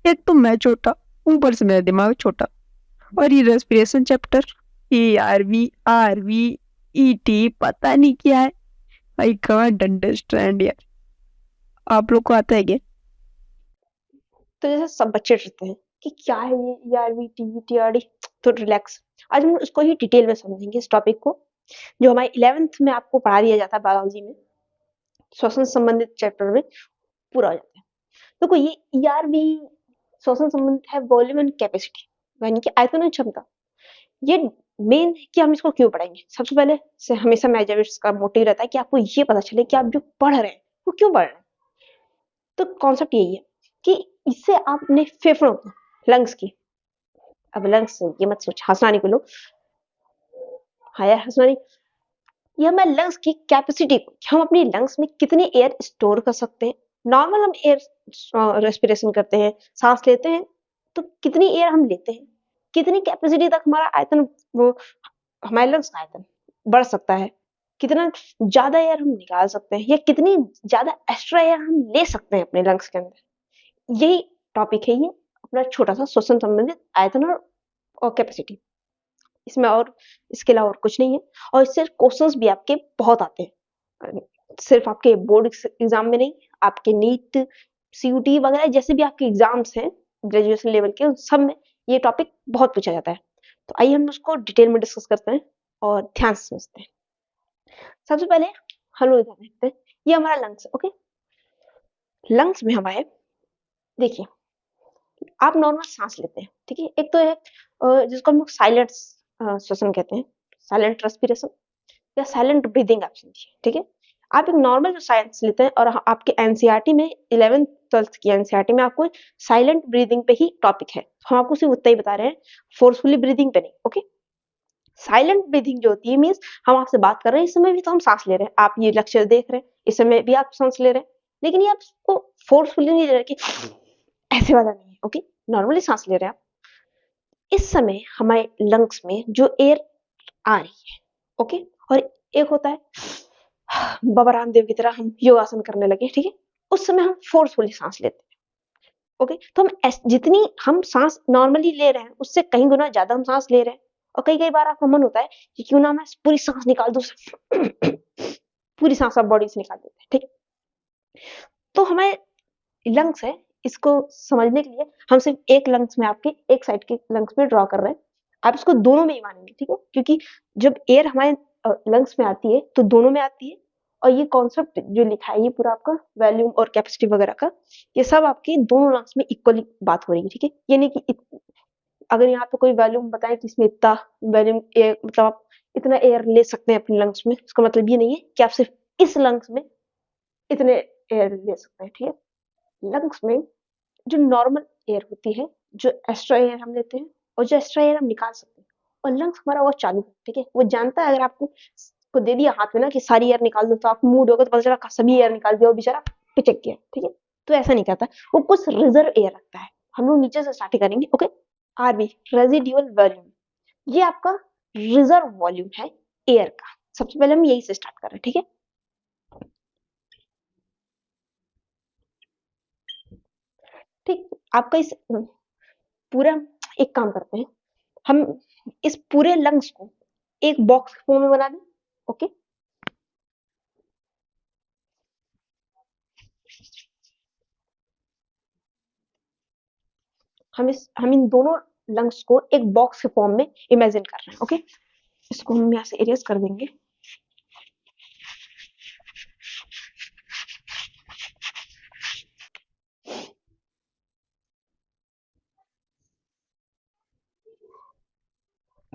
एक तो मैं छोटा, ऊपर से मेरा दिमाग छोटा, और ये respiration chapter, ARV, RV, ET पता नहीं क्या है। आई कांट अंडरस्टैंड यार। आप लोग को आता है क्या? तो जैसे सब बच्चे डरते हैं कि क्या है ये ईआरवी टीआरडी, तो रिलैक्स। आज हम उसको ही डिटेल में समझेंगे इस टॉपिक को, जो हमारे 11th में आपको पढ़ा दिया जाता है बायोलॉजी में, श्वसन संबंधित चैप्टर में पूरा हो जाता है। देखो ये ईआरवी श्वसन संबंधित है वॉल्यूम एंड कैपेसिटी, यानी कि आयतन और क्षमता। ये मेन है कि हम इसको क्यों पढ़ेंगे। सबसे पहले से हमेशा मेजरमेंट्स का मोटिव रहता है कि आपको ये पता चले कि आप जो पढ़ रहे हैं वो क्यों पढ़ रहे हैं। तो कॉन्सेप्ट यही है कि इससे आप अपने फेफड़ों को, लंग्स की, अब लंग्स ये मत सोच हंसना नहीं बोलो, हाँ यार हंसना नहीं, ये हमारे लंग्स की कैपेसिटी को, हम अपनी लंग्स में कितनी एयर स्टोर कर सकते हैं। नॉर्मल हम एयर रेस्पिरेशन करते हैं, सांस लेते हैं, तो कितनी एयर हम लेते हैं, कितनी कैपेसिटी तक हमारा आयतन, वो हमारे लंग्स का आयतन बढ़ सकता है, कितना ज्यादा एयर हम निकाल सकते हैं, या कितनी ज्यादा एक्स्ट्रा एयर हम ले सकते हैं अपने लंग्स के अंदर। यही टॉपिक है ये अपना छोटा सा श्वसन संबंधित आयतन और कैपेसिटी। इसमें और इसके अलावा और कुछ नहीं है। और इससे क्वेश्चंस भी आपके बहुत आते हैं, सिर्फ आपके बोर्ड एग्जाम में नहीं, आपके नीट सीयूटी वगैरह जैसे भी आपके एग्जाम्स हैं ग्रेजुएशन लेवल के, उन सब में ये टॉपिक बहुत पूछा जाता है। तो आइए हम उसको डिटेल में डिस्कस करते हैं और ध्यान से समझते हैं। सबसे पहले हम लोग ध्यान रखते हैं, ये हमारा लंग्स है। ओके, लंग्स में हमारे, देखिए आप नॉर्मल सांस लेते हैं, ठीक है, एक तो है जिसको हम लोग साइलेंट श्वसन कहते हैं, साइलेंट रेस्पिरेशन या साइलेंट ब्रीदिंग आप समझिए, ठीक है। आप एक नॉर्मल जो साइंस लेते हैं, और आपके एनसीईआरटी में 11th 12th की एनसीईआरटी में आपको साइलेंट ब्रीदिंग पे ही टॉपिक है, हम आपको सिर्फ उतना ही बता रहे हैं, फोर्सफुली ब्रीदिंग पे नहीं। ओके, साइलेंट ब्रीदिंग जो होती है मीन्स हम आपसे बात कर रहे हैं, इस समय भी तो हम सांस ले रहे हैं, आप ये लेक्चर देख रहे हैं इस समय भी आप सांस ले रहे हैं, लेकिन ये आपको फोर्सफुली नहीं ले रहे कि ऐसे वाला नहीं है। ओके, नॉर्मली सांस ले रहे हैं आप। इस समय हमारे लंग्स में जो एयर आ रही है, ओके, और एक होता है बाबा रामदेव की तरह हम योगासन करने लगे, ठीक है, उस समय हम फोर्सफुली सांस लेते हैं। ओके, तो हम जितनी हम सांस नॉर्मली ले रहे हैं उससे कहीं गुना ज्यादा हम सांस ले रहे हैं। और कई कई बार आपका मन होता है कि क्यों ना मैं पूरी सांस निकाल दूं, पूरी सांस आप बॉडी से निकाल देते हैं, ठीक। तो हमारे लंग्स है, इसको समझने के लिए हम सिर्फ एक लंग्स में, आपके एक साइड के लंग्स में ड्रॉ कर रहे हैं। आप इसको दोनों में ही मानेंगे, ठीक है, क्योंकि जब एयर हमारे लंग्स में आती है तो दोनों में आती है। और ये कॉन्सेप्ट जो लिखा है ये पूरा आपका वॉल्यूम और कैपेसिटी वगैरह का, ये सब आपकी दोनों लंग्स में इक्वली बात हो रही है, ठीक है। ये नहीं कि अगर यहाँ पे कोई वॉल्यूम बताए कि इसमें इतना वॉल्यूम एयर, मतलब आप इतना एयर ले सकते हैं अपने लंग्स में, इसका मतलब ये नहीं है कि आप सिर्फ इस लंग्स में इतने एयर ले सकते हैं, ठीक है। लंग्स में जो नॉर्मल एयर होती है, जो एक्स्ट्रा एयर हम लेते हैं और जो एक्स्ट्रा एयर हम निकाल सकते हैं, और लंग्स हमारा वो चालू है, ठीक है, वो जानता है। अगर आपको को दे दिया हाथ में ना कि सारी एयर निकाल दो, तो आप मूड होगा तो पता चला सभी एयर निकाल दिया, वो बेचारा पिचक गया, ठीक है। तो ऐसा नहीं करता, वो कुछ रिजर्व एयर रखता है। हम लोग नीचे से स्टार्ट करेंगे। ओके, आरबी रेजिडुअल वॉल्यूम, ये आपका रिजर्व वॉल्यूम है एयर का। सबसे पहले हम यही से स्टार्ट कर रहे हैं, ठीक है। ठीक, आपका इस पूरा, एक काम करते हैं हम, इस पूरे लंग्स को एक बॉक्स फॉर्म में बना दें। ओके, हम इन दोनों लंग्स को एक बॉक्स के फॉर्म में इमेजिन कर रहे हैं। ओके, इसको हम यहाँ से इरेज कर देंगे।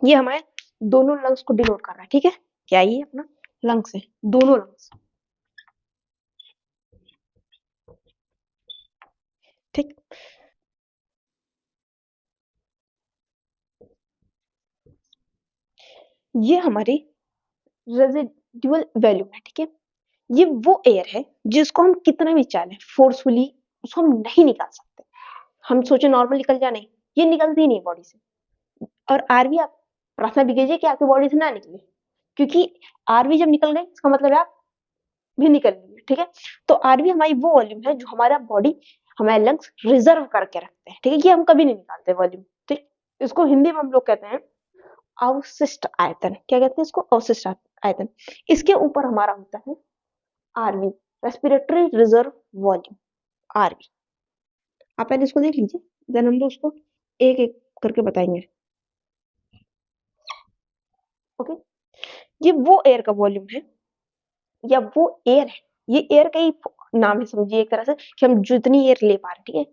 ये हमारे दोनों लंग्स को डिनोट कर रहा है, ठीक है। क्या ये अपना लंग्स है, दोनों लंग्स, ठीक। ये हमारी रेजिडुअल वैल्यूम है, ठीक है। ये वो एयर है जिसको हम कितना भी चाहें फोर्सफुली उसको हम नहीं निकाल सकते। हम सोचे नॉर्मल निकल जाए, नहीं, ये निकलती ही नहीं बॉडी से। और आरबी आप प्रार्थना भी कीजिए कि आपकी बॉडी से ना निकले, क्योंकि आरबी जब निकल गए इसका मतलब है आप भी निकल लिए, ठीक है। तो आरबी हमारी वो वॉल्यूम है जो हमारा बॉडी हमारे लंग्स रिजर्व करके रखते हैं, ठीक है, ये हम कभी नहीं निकालते वॉल्यूम, ठीक। इसको हिंदी में हम लोग कहते हैं अवशिष्ट आयतन। क्या कहते हैं इसको? अवशिष्ट आयतन। इसके ऊपर हमारा होता है RV, respiratory reserve volume, RV. आप पहले इसको देख लीजिए, देन हम लोग उसको एक एक करके बताएंगे। ओके, ये वो एयर का वॉल्यूम है या वो एयर है, ये एयर का ही नाम है समझिए एक तरह से, कि हम जितनी एयर ले पा रहे हैं, ठीक है।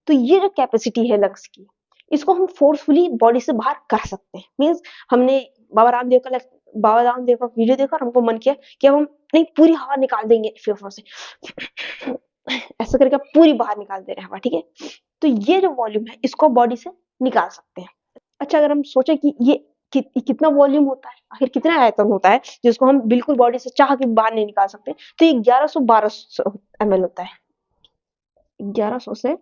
तो ये जो कैपेसिटी है लंग्स की, इसको हम फोर्सफुली बॉडी से बाहर कर सकते हैं। मींस हमने बाबा रामदेव का वीडियो देखा और हमको मन किया कि अब हम नहीं पूरी हवा निकाल देंगे फेफड़ों से, ऐसा करके पूरी बाहर निकाल दे रहे हैं हवा, ठीक है। तो ये जो वॉल्यूम है इसको बॉडी से निकाल सकते हैं। अच्छा, अगर हम सोचे कि ये कितना वॉल्यूम होता है, आखिर कितना आयतन होता है जिसको हम बिल्कुल बॉडी से चाह के बाहर नहीं निकाल सकते, तो ये 1100-1200 ml होता है। 1100 से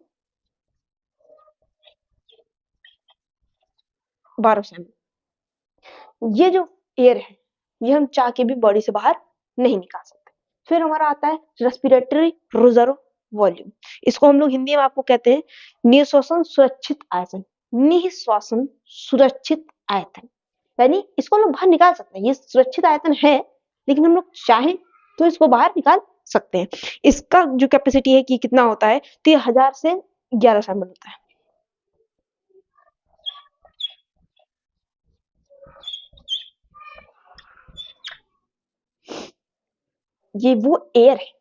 1200 ml। ये जो एयर है ये हम चाह के भी बॉडी से बाहर नहीं निकाल सकते। फिर हमारा आता है रेस्पिरेटरी रिजर्व वॉल्यूम। इसको हम लोग हिंदी में आपको कहते हैं निःश्वासन सुरक्षित आयतन। निःश्वासन सुरक्षित आयतन, यानी इसको हम लोग बाहर निकाल सकते हैं। ये सुरक्षित आयतन है, लेकिन हम लोग चाहें तो इसको बाहर निकाल सकते हैं। इसका जो कैपेसिटी है कि कितना होता है, तो ये 1000 से 1100 ml होता है। ये वो एयर है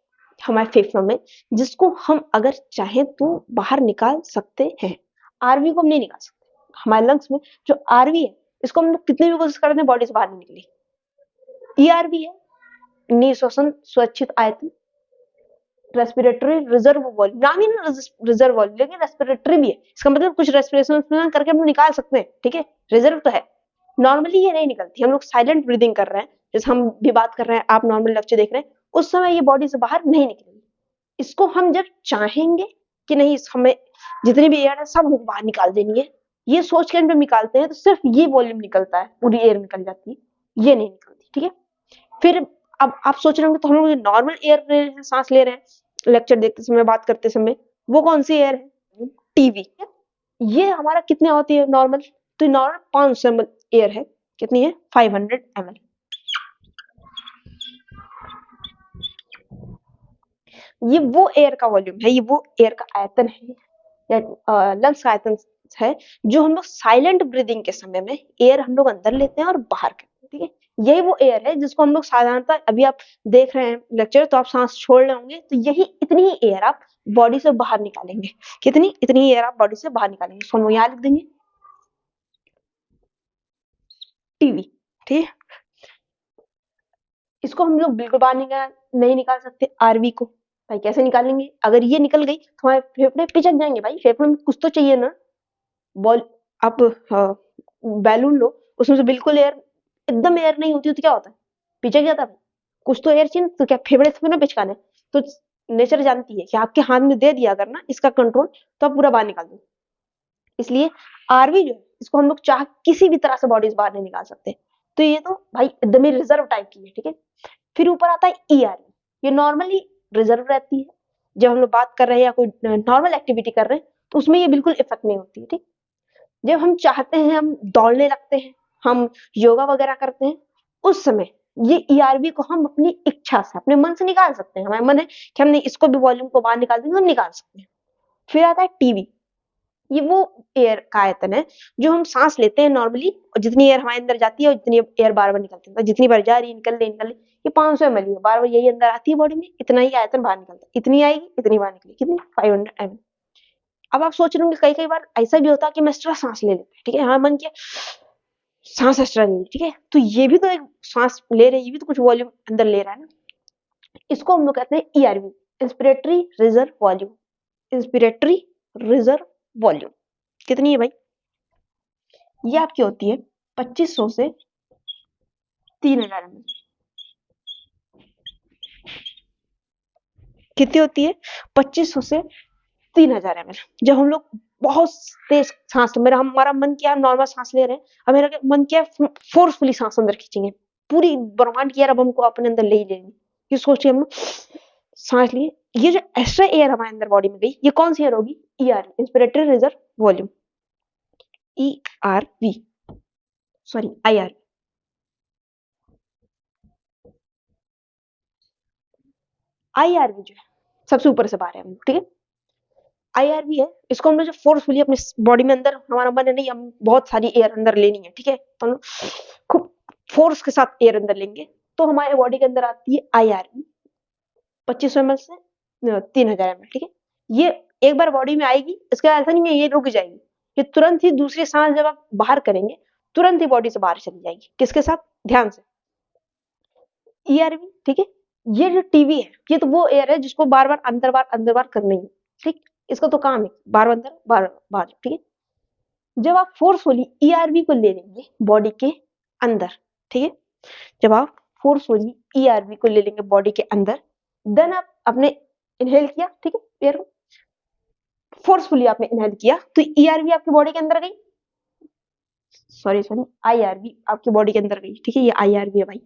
हमारे फेफड़ों में जिसको हम अगर चाहें तो बाहर निकाल सकते हैं। आरवी को हम नहीं निकाल सकते। हमारे लंग्स में जो आरवी है इसको हम लोग कितनी भी कोशिश करते हैं बॉडी से बाहर नहीं निकली। ईआरवी है निःश्वासन सुरक्षित आयतन, रेस्पिरेटरी रिजर्व वॉल्यूम। नाम ही ना रिजर्व वॉल्यूम, लेकिन रेस्पिरेटरी भी है, इसका मतलब कुछ रेस्पिरेशन करके हम लोग निकाल सकते हैं, ठीक है। रिजर्व तो है, नॉर्मली ये नहीं निकलती। हम लोग साइलेंट ब्रीदिंग कर रहे हैं, जैसे हम भी बात कर रहे हैं, आप नॉर्मल लेक्चर देख रहे हैं, उस समय ये बॉडी से बाहर नहीं निकलेगी। इसको हम जब चाहेंगे कि नहीं हमें जितनी भी एयर है सब हमको बाहर निकाल देनी है, ये सोच के हम जब निकालते हैं तो सिर्फ ये वॉल्यूम निकलता है, पूरी एयर निकल जाती है, ये नहीं निकलती, ठीक है। फिर अब आप सोच रहे होंगे तो हम लोग नॉर्मल एयर सांस ले रहे हैं लेक्चर देखते समय, बात करते समय, वो कौन सी एयर है? टीवी। ये हमारा कितने होती है नॉर्मल? तो नॉर्मल 500 ml एयर है। कितनी है? 500 ml। ये वो एयर का वॉल्यूम है, ये वो एयर का आयतन है या लंग्स का आयतन है जो हम लोग साइलेंट ब्रीदिंग के समय में एयर हम लोग अंदर लेते हैं और बाहर करते हैं, ठीक है। यही वो एयर है जिसको हम लोग साधारणतः, अभी आप देख रहे हैं लेक्चर तो आप सांस छोड़ रहे होंगे, तो यही इतनी ही एयर आप बॉडी से बाहर निकालेंगे। कितनी? इतनी ही एयर आप बॉडी से बाहर निकालेंगे। इसको हम लोग यहाँ लिख देंगे टीवी, ठीक है। इसको हम लोग बिल्कुल बाहर नहीं निकाल सकते आरवी को। भाई कैसे निकालेंगे? अगर ये निकल गई तो हमारे फेफड़े पिचक जाएंगे। भाई फेफड़े में कुछ तो चाहिए ना। बॉल आप बैलून लो, उसमें से बिल्कुल एयर, एकदम एयर नहीं होती तो क्या होता है? पिचक जाता है। कुछ तो एयर चाहिए, तो क्या फेफड़े से ना पिचकाने? तो नेचर जानती है कि आपके हाथ में दे दिया अगर ना इसका कंट्रोल, तो आप पूरा बाहर निकाल दो। इसलिए आरवी जो है इसको हम लोग चाह किसी भी तरह से बॉडी से बाहर नहीं निकाल सकते। तो ये तो भाई एकदम ही रिजर्व टाइप की है, ठीक है। फिर ऊपर आता है ईआरवी। ये नॉर्मली रिजर्व रहती है। जब हम लोग बात कर रहे हैं या कोई नॉर्मल एक्टिविटी कर रहे हैं तो उसमें ये बिल्कुल इफेक्ट नहीं होती है, ठीक। जब हम चाहते हैं, हम दौड़ने लगते हैं, हम योगा वगैरह करते हैं, उस समय ये ईआरवी को हम अपनी इच्छा से, अपने मन से निकाल सकते हैं। हमारा मन है कि हमने इसको भी वॉल्यूम को बाहर निकाल देंगे, हम निकाल सकते हैं। फिर आता है टीवी। ये वो एयर का आयतन है जो हम सांस लेते हैं नॉर्मली, और जितनी एयर हमारे अंदर जाती है और जितनी एयर बार बार निकलती है, जितनी बार जा रही है निकल रही, ये 500 ml है, बार बार यही अंदर आती है बॉडी में, इतना ही आयतन बाहर निकलता है। इतनी आएगी, इतनी बाहर निकलेगी। कितनी? 500 ml। अब आप सोच रहे होंगे कई बार ऐसा भी होता है कि मैं एक्स्ट्रा सांस ले लेते हैं, ठीक है। हाँ, मन किया सांस एक्स्ट्रा ले ली, ठीक है, तो ये भी तो एक सांस ले रहे हैं, ये भी तो कुछ वॉल्यूम अंदर ले रहा है ना। इसको हम लोग कहते हैं ERV, inspiratory reserve volume. Inspiratory reserve volume कितनी है भाई? ये आपकी होती है 2500 से 3000 ml। कितनी होती है? 2500 से 3000 ml। जब हम लोग बहुत तेज सांस, हमारा मन किया नॉर्मल सांस ले रहे हैं, अब मेरा मन किया फोर्सफुली सांस अंदर खींचेंगे, पूरी ब्रह्मांड की यार अब हमको अपने अंदर ले ही लेंगे, ये सोच के हम सांस लिए, ये जो एक्स्ट्रा एयर हमारे अंदर बॉडी में गई, ये कौन सी एयर होगी? ERV, inspiratory reserve volume, ERV, sorry IRV. IRV जो है सबसे ऊपर से बाहर है हम, ठीक है। आईआरवी है, इसको हम लोग जो फोर्सफुली अपने बॉडी में अंदर, हमारा मन है नहीं हम बहुत सारी एयर अंदर लेनी है, ठीक है, तो हम खूब फोर्स के साथ एयर अंदर लेंगे, तो हमारे बॉडी के अंदर आती है आईआरवी 2500 ml से 3000 ml, ठीक है। ये एक बार बॉडी में आएगी, इसका ऐसा नहीं है ये रुक जाएगी, ये तुरंत ही दूसरी सांस जब आप बाहर करेंगे तुरंत ही बॉडी से बाहर चली जाएगी। किसके साथ? ध्यान से, ईआरवी, ठीक है। ये जो टीवी है, ये तो वो एयर है जिसको बार बार अंदर बार करनी है, ठीक। इसका तो काम है बार बार अंदर बार बाहर, ठीक है। जब आप फोर्सफुली ईआरवी को ले लेंगे बॉडी के अंदर, ठीक है, जब आप फोर्सफुली ईआरवी को ले लेंगे बॉडी के अंदर, देन आप आपने इनहेल किया, ठीक है, एयर को फोर्सफुली आपने इनहेल किया, तो ईआरवी आपकी बॉडी के अंदर गई, सॉरी आईआरवी आपकी बॉडी के अंदर गई, ठीक है, ये आईआरवी है भाई।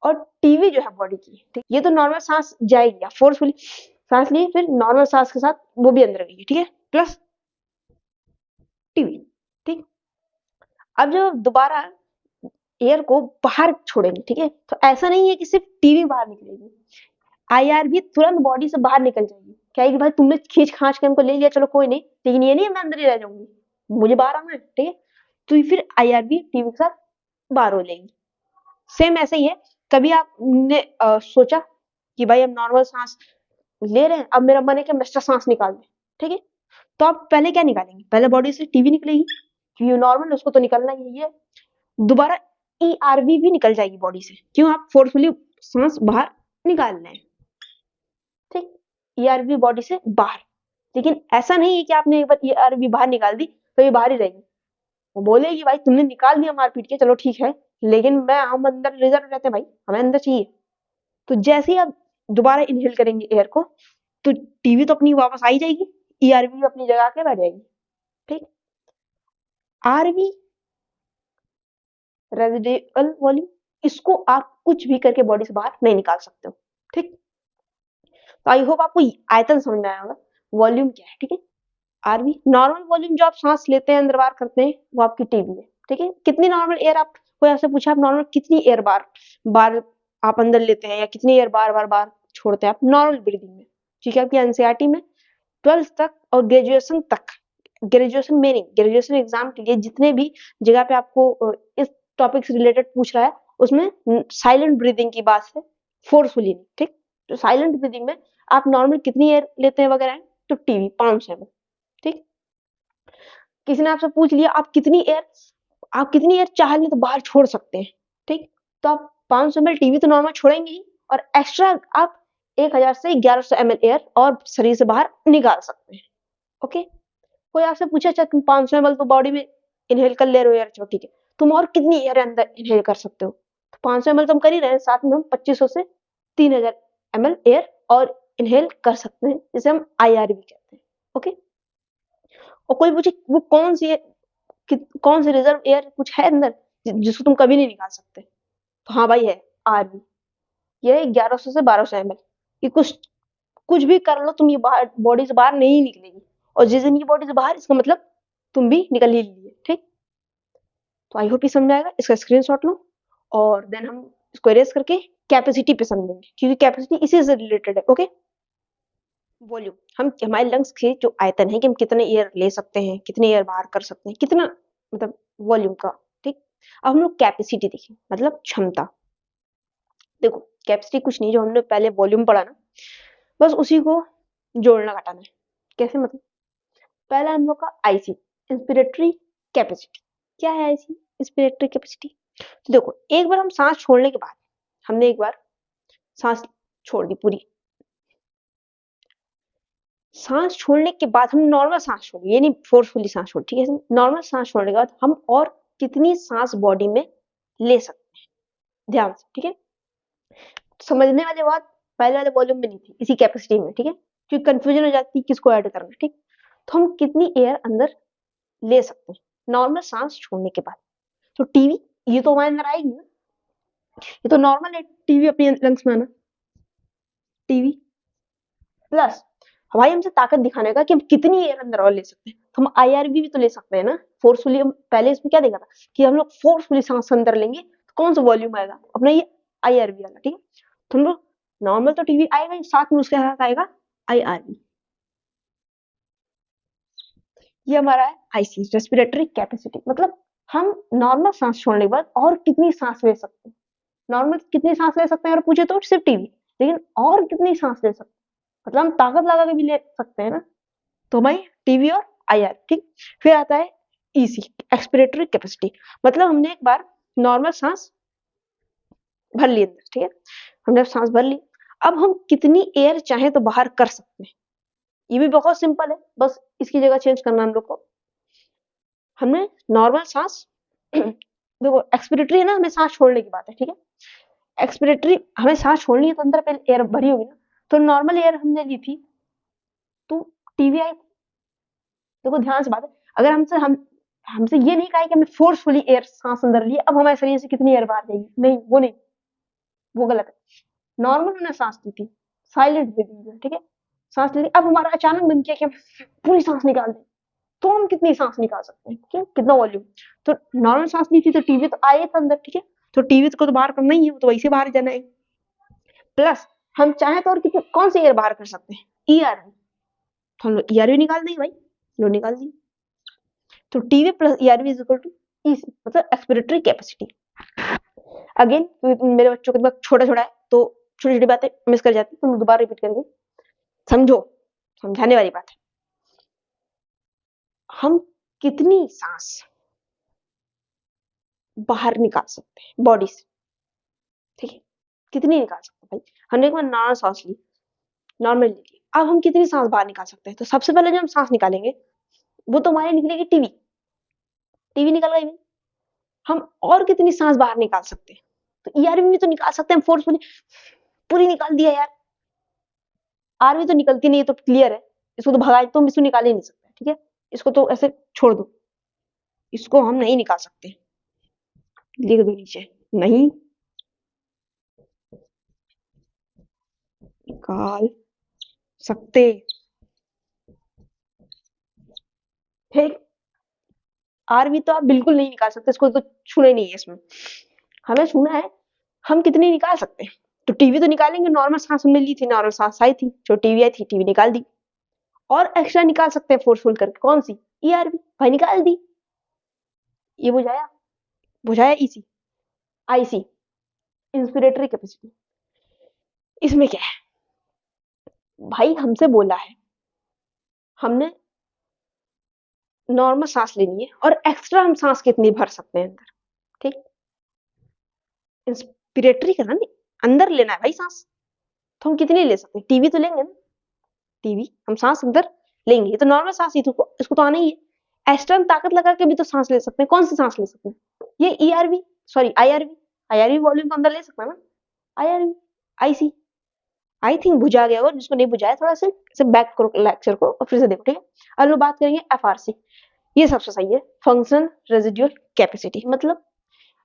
और टीवी जो है बॉडी की, ठीक, ये तो नॉर्मल सांस जाएगी, आप फोर्सफुली सांस लिए, फिर नॉर्मल सांस के साथ वो भी अंदर गई, ठीक है, प्लस टीवी, ठीक। अब जब दोबारा एयर को बाहर छोड़ेंगे, ठीक है, तो ऐसा नहीं है कि सिर्फ टीवी बाहर निकलेगी, आईआरवी तुरंत बॉडी से बाहर निकल जाएगी। क्या है कि भाई तुमने खींच खांच के हमको ले लिया, चलो कोई नहीं, लेकिन ये नहीं मैं अंदर ही रह जाऊंगी, मुझे बाहर आना है, ठीक है, तो फिर आईआरवी टीवी के साथ बाहर हो जाएगी। सेम ऐसे ही है, कभी आपने सोचा कि भाई हम नॉर्मल सांस ले रहे हैं, अब मेरा मन है कि हम एक्स्ट्रा सांस निकाल दें, ठीक है, तो आप पहले क्या निकालेंगे? पहले बॉडी से टीवी निकलेगी, क्योंकि नॉर्मल उसको तो निकलना ही है, दोबारा ईआरवी भी निकल जाएगी बॉडी से, क्यों? आप फोर्सफुली सांस बाहर निकाल रहे हैं, ठीक, ईआरवी बॉडी से बाहर। लेकिन ऐसा नहीं है कि आपने एक बार ईआरवी बाहर निकाल दी तो ये बाहर ही रहेगी, वो बोलेगी भाई तुमने निकाल दिया मार पीट के, चलो ठीक है, लेकिन हम अंदर रिजर्व रहते हैं भाई, हमें अंदर चाहिए। तो जैसे ही आप दोबारा इनहेल करेंगे एयर को, तो टीवी तो अपनी वापस आ ही जाएगी, ईआरवी अपनी जगह के बैठ जाएगी, ठीक। आरवी रेजिडुअल वॉल्यूम, इसको आप कुछ भी करके बॉडी से बाहर नहीं निकाल सकते हो, ठीक। तो आई होप आपको आयतन समझ में आया होगा, वॉल्यूम क्या है, ठीक है। आरवी नॉर्मल वॉल्यूम जो आप सांस लेते हैं अंदर बार करते हैं, वो आपकी टीवी है, ठीक है। कितनी नॉर्मल एयर, आप कोई आपसे पूछा आप नॉर्मल कितनी एयर बार बार आप अंदर लेते हैं, या कितनी एयर बार छोड़ते हैं आप नॉर्मल ब्रीदिंग में, ठीक है। आपकी एनसीईआरटी में 12th तक और ग्रेजुएशन तक, ग्रेजुएशन में नहीं, ग्रेजुएशन एग्जाम के लिए जितने भी जगह पे आपको इस टॉपिक से रिलेटेड पूछ रहा है, उसमें साइलेंट ब्रीदिंग की बात है, फोर्सफुली नहीं, ठीक। तो साइलेंट ब्रीदिंग में आप नॉर्मल कितनी एयर लेते हैं वगैरह, तो टीवी 500 ml, ठीक। किसी ने आपसे पूछ लिया आप कितनी एयर चाह लें तो बाहर छोड़ सकते हैं, ठीक, तो आप 500 ml टीवी तो नॉर्मल छोड़ेंगे ही, और एक्स्ट्रा आप 1000 से 1100 ml एयर और शरीर से बाहर निकाल सकते हैं, ओके। कोई आपसे पूछा अच्छा तुम 500 ml तो बॉडी में इनहेल कर ले रहे हो यार, चलो ठीक है, तुम और कितनी एयर अंदर इनहेल कर सकते हो? तो 500 ml तो हम कर ही रहे हैं, साथ में हम 2500 से 3000 ml एयर और इनहेल कर सकते हैं, जिसे हम आईआरवी कहते हैं, ओके। और कोई पूछे वो कौन सी रिजर्व एयर कुछ है अंदर जिसको तुम कभी नहीं निकाल सकते, तो हाँ भाई है आरवी, ये 1100 से 1200 ml, ये कुछ भी कर लो तुम, ये बाहर बॉडी से बाहर नहीं निकलेगी, और जिस दिन ये बॉडी से बाहर, इसका मतलब तुम भी निकल ही लिए, ठीक। तो आई होप ये समझ आएगा, इसका स्क्रीनशॉट लो, और देन हम इसको इरेज करके कैपेसिटी पे समझेंगे, क्योंकि कैपेसिटी इसी से रिलेटेड है, ओके। वॉल्यूम, हम हमारे लंग्स के जो आयतन है कि हम कितने एयर ले सकते हैं, कितने एयर बाहर कर सकते हैं, कितना, मतलब वॉल्यूम का, ठीक। अब हम लोग कैपेसिटी देखें, मतलब क्षमता। देखो कैपेसिटी कुछ नहीं, जो हमने पहले वॉल्यूम पढ़ा ना, बस उसी को जोड़ना घटाना है। कैसे? मतलब पहला हम लोग का आईसी, इंस्पिरेटरी कैपेसिटी। क्या है आईसी, इंस्पिरेटरी कैपेसिटी? तो देखो एक बार हम सांस छोड़ने के बाद, हमने एक बार सांस छोड़ दी पूरी, सांस छोड़ने के बाद हम नॉर्मल सांस छोड़ी, ये नहीं फोर्सफुली सांस छोड़ी, ठीक है। नॉर्मल सांस छोड़ने के बाद हम और कितनी सांस बॉडी में ले सकते हैं, ध्यान से, ठीक है। समझने वाली बात पहले वाले वॉल्यूम में नहीं थी, इसी कैपेसिटी में, ठीक है, क्योंकि कंफ्यूजन हो जाती है किसको ऐड करना, ठीक। तो हम कितनी एयर अंदर ले सकते हैं नॉर्मल सांस छोड़ने के बाद, तो टीवी ये तो हमारे अंदर आएगी ना, ये तो नॉर्मल है, टीवी अपने लंग्स में आना, टीवी प्लस भाई हमसे ताकत दिखाने का कि हम कितनी एयर अंदर और ले सकते हैं, तो हम आईआरवी भी तो ले सकते हैं ना फोर्सफुली। हम पहले इसमें क्या देखा था कि हम लोग फोर्सफुली सांस अंदर लेंगे तो कौन सा वॉल्यूम आएगा अपना, ये आईआरवी वाला, ठीक है। तो हम लोग नॉर्मल तो टीवी आएगा ही, साथ में उसके साथ आएगा आईआरवी। ये हमारा है आईसी, रेस्पिरेटरी कैपेसिटी, मतलब हम नॉर्मल सांस छोड़ने के बाद और कितनी सांस ले सकते हैं। नॉर्मल कितनी सांस ले सकते हैं अगर पूछे तो सिर्फ टीवी, लेकिन और कितनी सांस ले सकते हैं, मतलब हम ताकत लगा के भी ले सकते हैं ना, तो भाई टीवी और आईआर, ठीक। फिर आता है ईसी, एक्सपिरेटरी कैपेसिटी, मतलब हमने एक बार नॉर्मल सांस भर ली अंदर, ठीक है, हमने सांस भर ली, अब हम कितनी एयर चाहे तो बाहर कर सकते हैं। ये भी बहुत सिंपल है, बस इसकी जगह चेंज करना हम लोग को। हमने नॉर्मल सांस देखो एक्सपिरेटरी है ना, हमें सांस छोड़ने की बात है, ठीक है। एक्सपिरेटरी हमें सांस छोड़नी है तो अंदर पहले एयर भरी होगी ना, तो नॉर्मल एयर हमने ली थी तो टीवी आई। देखो ध्यान से बात है, अगर हमसे ये नहीं कहा कि हमने फोर्सफुली एयर सांस अंदर ली, अब हमारे शरीर से कितनी एयर बाहर जाएगी, नहीं वो नहीं, वो गलत है। नॉर्मल हमने सांस ली थी, साइलेंट ब्रीदिंग, ठीक है, सांस ली, अब हमारा अचानक मन किया कि हम पूरी सांस निकाल दें, तो हम कितनी सांस निकाल सकते हैं, ठीक है, कितना वॉल्यूम। तो नॉर्मल सांस ली थी तो टीवी तो आए था अंदर, ठीक है, तो टीवी को तो बाहर करना ही है, वो तो वैसे बाहर जाना है। प्लस हम चाहे तो और कितनी कौन सी एयर बाहर कर सकते हैं, ईआरवी, तो हम लोग ईआरवी निकाल देंगे भाई, लो निकाल दिए। तो TV plus ERV is equal to EC, मतलब एक्सपिरेटरी कैपेसिटी। अगेन मेरे बच्चों का दिमाग छोटा छोटा है तो छोटी छोटी बातें मिस कर जाती है, तो मैं दोबारा रिपीट करेंगे, समझो, समझाने वाली बात है। हम कितनी सांस बाहर निकाल सकते हैं बॉडी से, ठीक है, कितनी निकाल सकते हैं भाई। हमने एक बार नॉर्मल सांस ली, नॉर्मल ली, अब हम कितनी सांस बाहर निकाल सकते हैं, तो सबसे पहले जो हम सांस निकालेंगे वो तो हमारी निकलेगी टीवी, टीवी निकल गई, हम और कितनी सांस बाहर निकाल सकते हैं, तो ईआरवी भी तो निकाल सकते हैं फोर्सफुली, पूरी निकाल दिया यार। आरवी तो निकलती नहीं है तो क्लियर है, इसको तो भगा, तो हम इसको निकाल ही नहीं सकते, ठीक है, इसको तो ऐसे छोड़ दो, इसको हम नहीं निकाल सकते, लिख दो नीचे, नहीं निकाल सकते, ठीक। आरवी तो आप बिल्कुल नहीं निकाल सकते, इसको तो छूना ही नहीं है, इसमें हमें छूना है हम कितनी निकाल सकते हैं। तो टीवी तो निकालेंगे, नॉर्मल सांस हमने ली थी, नॉर्मल सांस आई थी, जो टीवी आई थी टीवी निकाल दी, और एक्स्ट्रा निकाल सकते हैं फोर्सफुल करके, कौन सी, ईआरवी, भाई निकाल दी। ये बुझाया, बुझाया ईसी, आईसी, इंस्पिरेटरी कैपेसिटी। इसमें क्या है भाई, हमसे बोला है हमने नॉर्मल सांस लेनी है और एक्स्ट्रा हम सांस कितनी भर सकते हैं अंदर, ठीक, इंस्पिरेटरी करना नहीं, अंदर लेना है भाई सांस, तो हम कितनी ले सकते हैं, टीवी तो लेंगे ना, टीवी हम सांस अंदर लेंगे, ये तो नॉर्मल सांस ही तो, इसको तो आना ही है। एक्स्ट्रा हम ताकत लगा के भी तो सांस ले सकते हैं, कौन सी सांस ले सकते हैं, ये ERV, sorry IRV, IRV volume तो अंदर ले सकते हैं ना, आईआरवी, आईसी। आई थिंक बुझा गया होगा, जिसको नहीं बुझाया थोड़ा सा बैक करो लेक्चर को और फिर से देखो, ठीक है। अब लोग बात करेंगे एफआरसी, ये सबसे सही है, फंक्शन रेजिडुअल कैपेसिटी, मतलब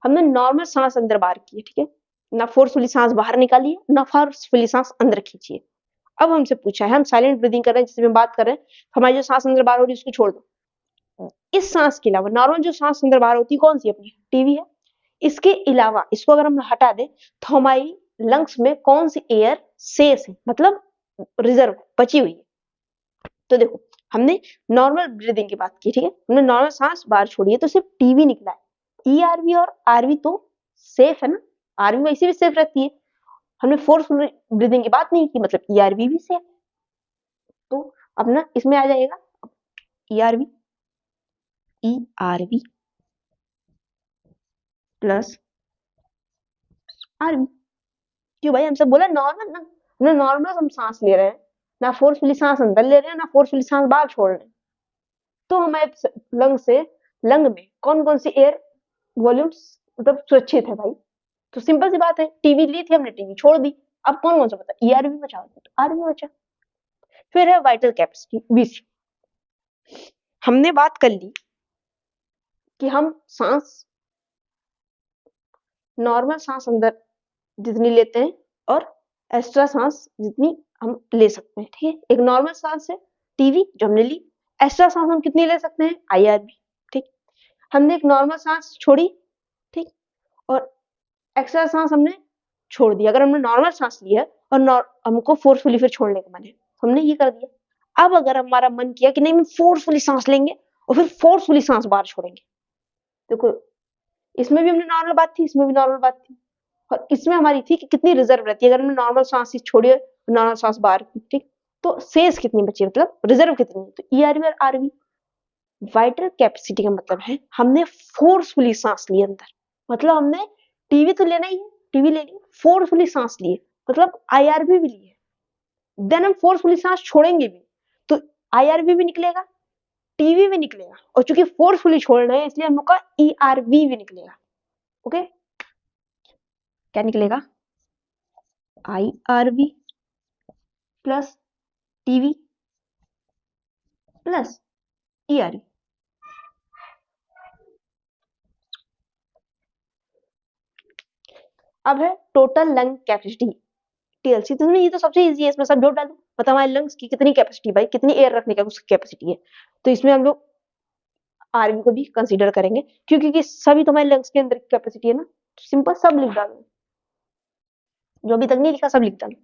हमने नॉर्मल सांस अंदर बाहर की है, ठीक है, ना फोर्सफुली सांस बाहर निकाली है ना फोर्सफुली सांस अंदर खींची है। अब हमसे पूछा है, हम साइलेंट ब्रीदिंग कर रहे हैं, जिससे हम बात कर रहे हैं, हमारी जो सांस अंदर बाहर हो रही है उसको छोड़ दो, इस सांस के अलावा नॉर्मल जो सांस अंदर बाहर होती है कौन सी, अपनी टीवी है, इसके अलावा इसको अगर हम हटा दें तो हमारी लंग्स में कौन सी एयर शेष है, मतलब रिजर्व बची हुई है। तो देखो हमने नॉर्मल ब्रीदिंग की बात की, ठीक है, हमने नॉर्मल सांस बाहर छोड़ी है तो सिर्फ टीवी निकला है, ईआरवी और आरवी तो सेफ है ना, आरवी वैसे भी सेफ रहती है, हमने फोर्सफुल ब्रीदिंग की बात नहीं की, मतलब ईआरवी भी सेफ, तो अपना इसमें आ जाएगा ईआरवी, ईआरवी प्लस आरवी। क्यों भाई, हमसे बोला नॉर्मल ना, हमने नॉर्मल हम सांस ले रहे हैं, ना फोर्सफुली सांस अंदर ले रहे हैं ना फोर्सफुली सांस बाहर छोड़ रहे हैं, तो हमारे लंग में कौन कौन सी एयर वॉल्यूम्स मतलब सुरक्षित है भाई। तो सिंपल सी बात है, टीवी ली थी हमने, टीवी छोड़ दी, अब कौन कौन सा बता, ईआरवी बचा, तो आरवी बचा। फिर है वाइटल कैपेसिटी, वीसी, हमने बात कर ली कि हम सांस नॉर्मल सांस अंदर जितनी लेते हैं और एक्स्ट्रा सांस जितनी हम ले सकते हैं, ठीक है। एक नॉर्मल सांस है टीवी जो हमने ली, एक्स्ट्रा सांस हम कितनी ले सकते हैं, आईआरबी, ठीक। हमने एक नॉर्मल सांस छोड़ी, ठीक, और एक्स्ट्रा सांस हमने छोड़ दिया। अगर हमने नॉर्मल सांस लिया और हमको फोर्सफुली फिर छोड़ने का मन है, हमने ये कर दिया। अब अगर हमारा मन किया कि नहीं हम फोर्सफुली सांस लेंगे और फिर फोर्सफुली सांस बाहर छोड़ेंगे, देखो इसमें भी हमने नॉर्मल बात थी, इसमें भी नॉर्मल बात थी, और इसमें हमारी थी कि कितनी रिजर्व रहती है। अगर हमने नॉर्मल सांस छोड़ी, नॉर्मल सांस बाहर की, ठीक, तो शेष कितनी बची, मतलब रिजर्व कितनी है। तो ईआरवी और आरवी वाइटल कैपेसिटी का मतलब है हमने फोर्सफुली सांस ली अंदर, मतलब हमने टीवी तो लेना ही है, टीवी ले ली, फोर्सफुली सांस लिए, मतलब आईआरबी भी लिए, देन हम फोर्सफुली सांस छोड़ेंगे भी तो आईआरबी भी निकलेगा, टीवी भी निकलेगा, और चूंकि फोर्सफुली छोड़ रहे हैं इसलिए हम लोग का ईआरवी भी निकलेगा। ओके, क्या निकलेगा, IRV plus TV plus ERV. अब है टोटल लंग कैपेसिटी, टीएलसी। तो ये तो सबसे इजी है, इसमें सब जोड़ डालो, मतलब हमारे लंग्स की कितनी कैपेसिटी, भाई कितनी एयर रखने का उसकी कैपेसिटी है। तो इसमें हम लोग आरवी को भी कंसीडर करेंगे, क्योंकि सभी तो हमारे लंग्स के अंदर की कैपेसिटी है ना। तो सिंपल सब लिख डालो, जो अभी तक नहीं लिखा सब लिख डालो।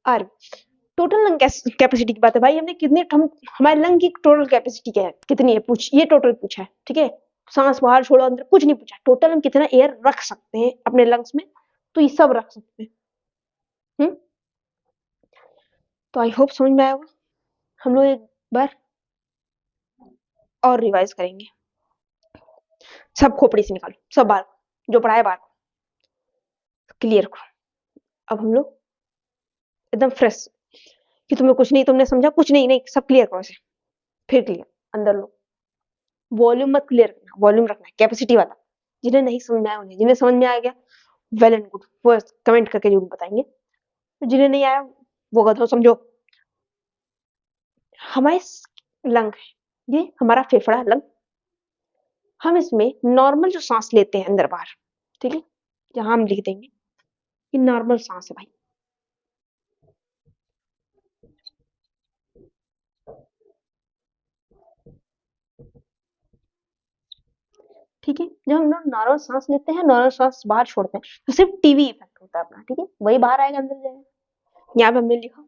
आरवी टोटल लंग कैपेसिटी की बात है भाई, हमने कितने हमारे लंग की टोटल कैपेसिटी क्या है, कितनी है ये टोटल पूछा है, ठीक है। सांस बाहर छोड़ो अंदर कुछ नहीं पूछा, टोटल हम कितना एयर रख सकते हैं अपने लंग्स में, तो ये सब रख सकते हैं। तो आई होप समझ में आया होगा। हम लोग एक बार और रिवाइज करेंगे, सब खोपड़ी से निकालो, सब बार जो पढ़ाया बार क्लियर करो। अब हम लोग एकदम फ्रेश, कि तुम्हें कुछ नहीं, तुमने समझा कुछ नहीं, नहीं सब क्लियर करो, इसे फिर क्लियर अंदर लो। वॉल्यूम मत क्लियर करना, वॉल्यूम रखना है कैपेसिटी वाला। जिन्हें नहीं समझ में आया उन्हें, जिन्हें समझ में आ गया वेल एंड गुड, वो कमेंट करके जरूर बताएंगे। जिन्हें नहीं आया वो गधो समझो। हमारे लंग है, ये हमारा फेफड़ा लंग, हम इसमें नॉर्मल जो सांस लेते हैं अंदर बाहर, ठीक है, जहां हम लिख देंगे कि नॉर्मल सांस है भाई। ठीक है, जब हम लोग नॉर्मल सांस लेते हैं, नॉर्मल सांस बाहर छोड़ते हैं, तो सिर्फ टीवी इफेक्ट होता है अपना, ठीक है, वही बाहर आएगा अंदर जाएगा। यहाँ पे हमने लिखा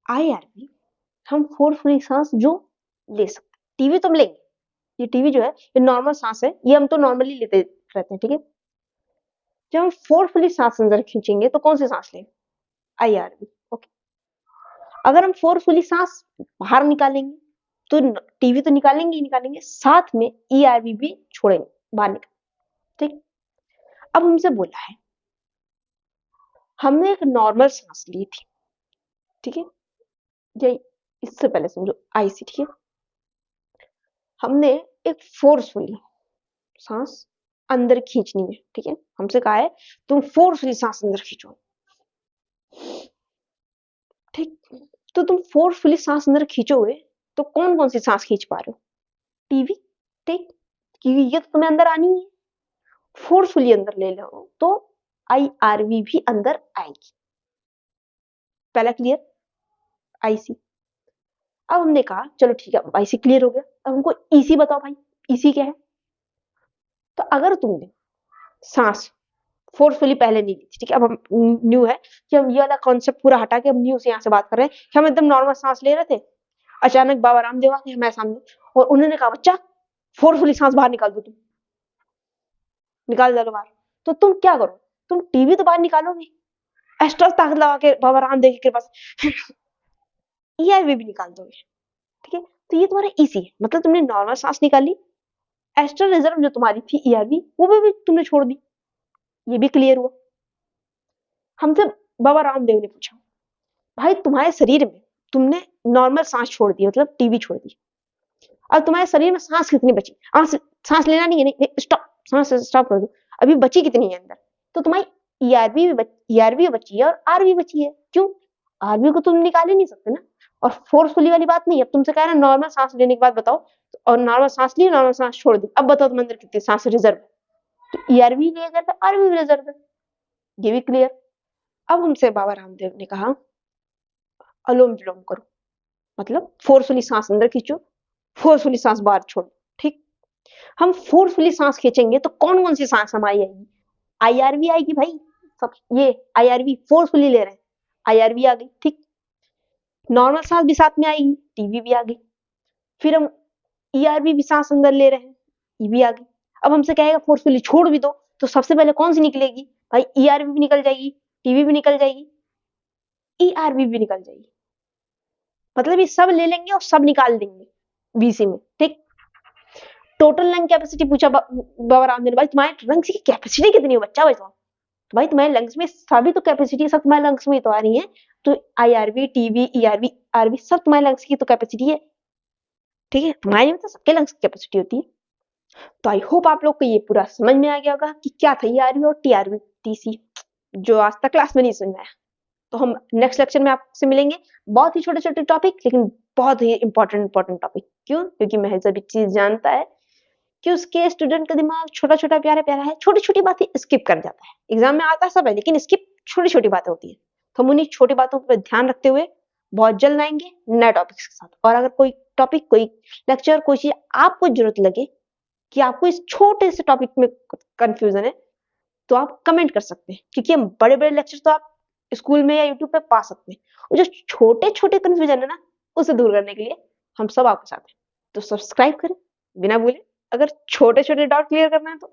आईआरबी, हम फोर्सफुली सांस जो ले सकते, टीवी तो हम लेंगे, ये टीवी जो है ये नॉर्मल सांस है, ये हम तो नॉर्मली लेते रहते हैं, ठीक है। जब हम फोर्सफुली सांस अंदर खींचेंगे तो कौन सी सांस लेंगे, आईआरबी। ओके, अगर हम फोर्सफुली सांस बाहर निकालेंगे तो टीवी तो निकालेंगे ही निकालेंगे, साथ में ईआरबी भी छोड़ेंगे बाहर निकाल, ठीक। अब हमसे बोला है हमने एक नॉर्मल सांस ली थी, ठीक है, ये इससे पहले समझो आईसी, ठीक है। हमने एक फोर्सफुली सांस अंदर खींचनी है, ठीक है, हमसे कहा है तुम फोर्सफुली सांस अंदर खींचो, ठीक। तो तुम फोर्सफुली सांस अंदर खींचोगे तो कौन कौन सी सांस खींच पा रहे हो, टीवी, ठीक, क्योंकि ये तो तुम्हें अंदर आनी है। फोर्सफुली अंदर ले लो तो आईआरवी भी अंदर आएगी, पहला क्लियर, आईसी। अब हमने कहा चलो ठीक है, आईसी क्लियर हो गया, अब हमको ईसी बताओ भाई, ईसी क्या है। तो अगर तुमने सांस फोर्सफुली पहले नहीं ली थी, ठीक है, अब हम न्यू है कि हम ये वाला कॉन्सेप्ट पूरा हटा के हम न्यू से यहाँ से बात कर रहे हैं कि हम एकदम नॉर्मल सांस ले रहे थे, अचानक बाबा रामदेव आ गए हमारे सामने और उन्होंने कहा बच्चा फोर्सफुली सांस बाहर निकाल दो, तुम निकाल डालो बाहर। तो तुम क्या करो, तुम टीवी तो बाहर निकालोगे, एक्स्ट्रा ताकत लगा के बाबा रामदेव की कृपा से ईआरवी भी निकाल दोगे, ठीक है। तो ये तुम्हारा ईसी है, मतलब तुमने नॉर्मल सांस निकाली, एक्स्ट्रा रिजर्व जो तुम्हारी थी ईआरवी वो भी तुमने छोड़ दी, ये भी क्लियर हुआ। हमसे बाबा रामदेव ने पूछा भाई तुम्हारे शरीर में तुमने नॉर्मल सांस छोड़ दी, मतलब टीवी छोड़ दी, अब तुम्हारे शरीर में सांस कितनी बची, सांस लेना नहीं है, नहीं स्टॉप, सांस स्टॉप कर दो, अभी बची कितनी है अंदर। तो तुम्हारी ईआरवी भी बची है और आरवी बची है, क्यों, आरवी को तुम निकाल ही नहीं सकते ना, और फोर्सफुली वाली बात नहीं। अब तुमसे कह रहा है नॉर्मल सांस लेने के बाद बताओ, और नॉर्मल सांस ली, नॉर्मल सांस छोड़ दी, अब बताओ तुम्हारे अंदर कितनी सांस रिजर्व है। तो ईआरवी रिजर्व है, आरवी भी रिजर्व है, ये भी क्लियर। अब हमसे बाबा रामदेव ने कहा अनुलोम विलोम करो, मतलब फोर्सफुली सांस अंदर खींचो, फोर्सफुली सांस बाहर छोड़ो। ठीक, हम फोर्सफुली सांस खींचेंगे तो कौन कौन सी सांस हमारी आएगी? आईआरवी आएगी भाई, सब ये आईआरवी फोर्सफुली ले रहे हैं, आईआरवी आ गई। ठीक, नॉर्मल सांस भी साथ में आएगी, टीवी भी आ गई। फिर हम ईआरवी भी सांस अंदर ले रहे हैं, ये भी आ गई। अब हमसे कहेगा फोर्सफुली छोड़ भी दो, तो सबसे पहले कौन सी निकलेगी भाई? ईआरवी भी निकल जाएगी, टीवी भी निकल जाएगी, ईआरवी भी निकल जाएगी। मतलब ये सब ले लेंगे और सब निकाल देंगे बीसी में। ठीक, टोटल लंग कैपेसिटी पूछा बाबा रामदेव ने, भाई तुम्हारे लंग्स की कैपेसिटी कितनी है बच्चा? भाई तो भाई तुम्हारे लंग्स में सभी तो कैपेसिटी सब तुम्हारे लंग्स में तो आ रही है, तो आईआरवी, टीवी, ईआरवी, आरवी सब तुम्हारे लंग्स की तो कैपेसिटी है। ठीक है, तुम्हारी में तो सबके लंग्स की कैपेसिटी होती है। तो आई होप आप लोग को ये पूरा समझ में आ गया होगा कि क्या था ईआरवी और टीआरवी टीसी, जो आज तक क्लास में नहीं समझ में आया। तो हम नेक्स्ट लेक्चर में आपसे मिलेंगे। बहुत ही छोटे छोटे टॉपिक, लेकिन बहुत ही इंपॉर्टेंट टॉपिक। क्यों? क्योंकि महज अभी चीज जानता है कि उसके स्टूडेंट का दिमाग छोटा छोटा प्यारा प्यारा है, छोटी छोटी बातें स्किप कर जाता है। एग्जाम में आता सब है, लेकिन स्किप छोटी छोटी बातें होती है। तो हम उन्हीं छोटी बातों पर ध्यान रखते हुए बहुत जल्द आएंगे नए टॉपिक्स के साथ। और अगर कोई टॉपिक, कोई लेक्चर, कोई चीज आपको जरूरत लगे कि आपको इस छोटे से टॉपिक में कंफ्यूजन है, तो आप कमेंट कर सकते हैं, क्योंकि हम बड़े बड़े लेक्चर तो आप स्कूल में या यूट्यूब पे पा सकते हैं। और जो छोटे छोटे कंफ्यूजन है ना, उसे दूर करने के लिए हम सब आपके साथ हैं। तो सब्सक्राइब करें बिना भूले। अगर छोटे छोटे डाउट क्लियर करना है तो